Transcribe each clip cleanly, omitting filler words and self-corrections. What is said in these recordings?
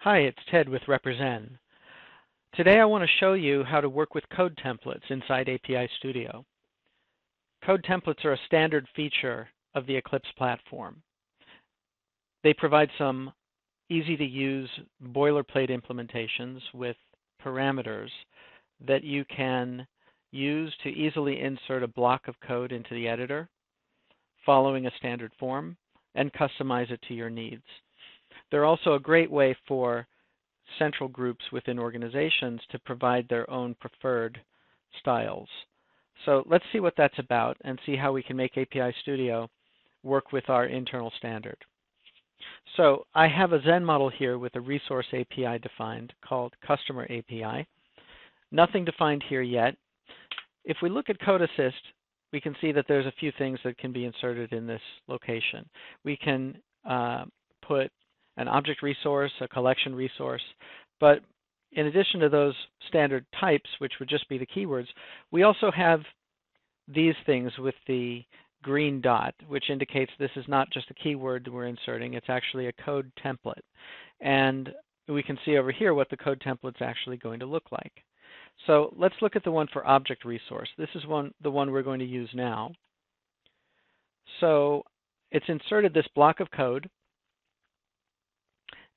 Hi, it's Ted with RepreZen. Today I want to show you how to work with code templates inside API Studio. Code templates are a standard feature of the Eclipse platform. They provide some easy-to-use boilerplate implementations with parameters that you can use to easily insert a block of code into the editor, following a standard form, and customize it to your needs. They're also a great way for central groups within organizations to provide their own preferred styles. So let's see what that's about and see how we can make API Studio work with our internal standard. So I have a Zen model here with a resource API defined called Customer API. Nothing defined here yet. If we look at Code Assist, we can see that there's a few things that can be inserted in this location. We can put an object resource, a collection resource, but in addition to those standard types, which would just be the keywords, we also have these things with the green dot, which indicates this is not just a keyword we're inserting, it's actually a code template. And we can see over here what the code template's actually going to look like. So let's look at the one for object resource. This is the one we're going to use now. So it's inserted this block of code,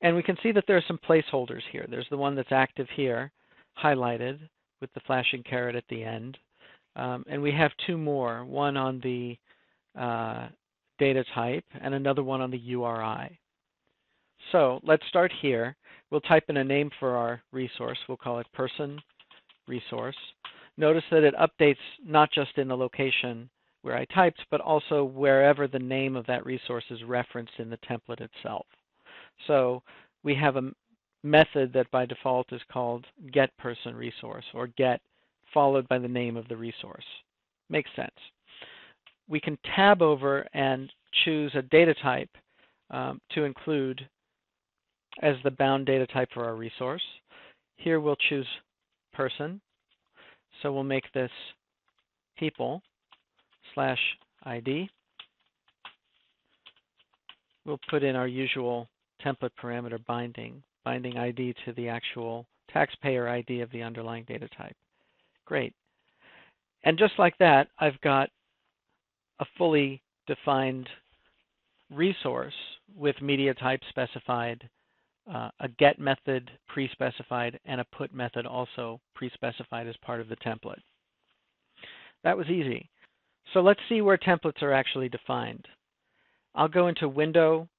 and we can see that there are some placeholders here. There's the one that's active here, highlighted with the flashing caret at the end. And we have two more, one on the data type and another one on the URI. So let's start here. We'll type in a name for our resource. We'll call it person resource. Notice that it updates not just in the location where I typed, but also wherever the name of that resource is referenced in the template itself. So we have a method that by default is called getPersonResource, or get followed by the name of the resource. Makes sense. We can tab over and choose a data type to include as the bound data type for our resource. Here we'll choose person. So we'll make this people/ID. We'll put in our usual template parameter binding ID to the actual taxpayer ID of the underlying data type. Great. And just like that, I've got a fully defined resource with media type specified, a get method pre-specified, and a put method also pre-specified as part of the template. That was easy. So let's see where templates are actually defined. I'll go into Window,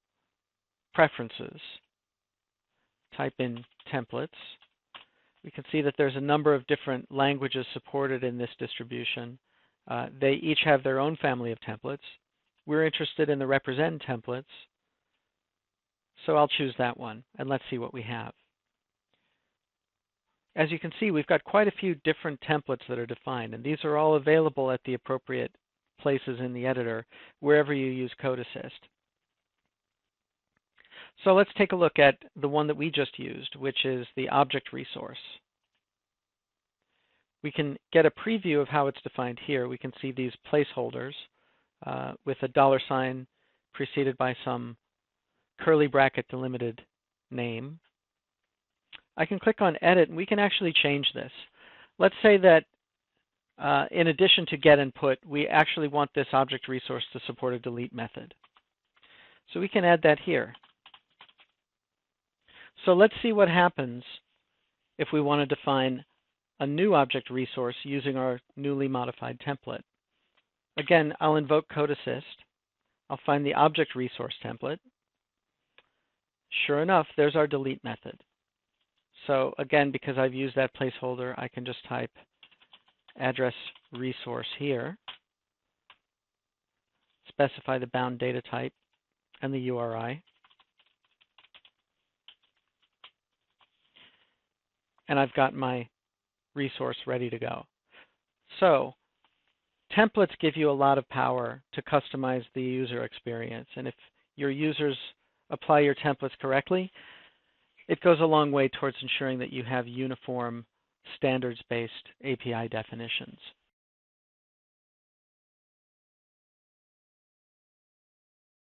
Preferences, type in templates. We can see that there's a number of different languages supported in this distribution. They each have their own family of templates. We're interested in the RepreZen templates, so I'll choose that one, and let's see what we have. As you can see, we've got quite a few different templates that are defined, and these are all available at the appropriate places in the editor, wherever you use Code Assist. So let's take a look at the one that we just used, which is the object resource. We can get a preview of how it's defined here. We can see these placeholders with a $sign preceded by some curly bracket delimited name. I can click on Edit, and we can actually change this. Let's say that in addition to get and put, we actually want this object resource to support a delete method. So we can add that here. So let's see what happens if we want to define a new object resource using our newly modified template. Again, I'll invoke Code Assist. I'll find the object resource template. Sure enough, there's our delete method. So again, because I've used that placeholder, I can just type address resource here, specify the bound data type and the URI, and I've got my resource ready to go. So templates give you a lot of power to customize the user experience, and if your users apply your templates correctly, it goes a long way towards ensuring that you have uniform standards-based API definitions.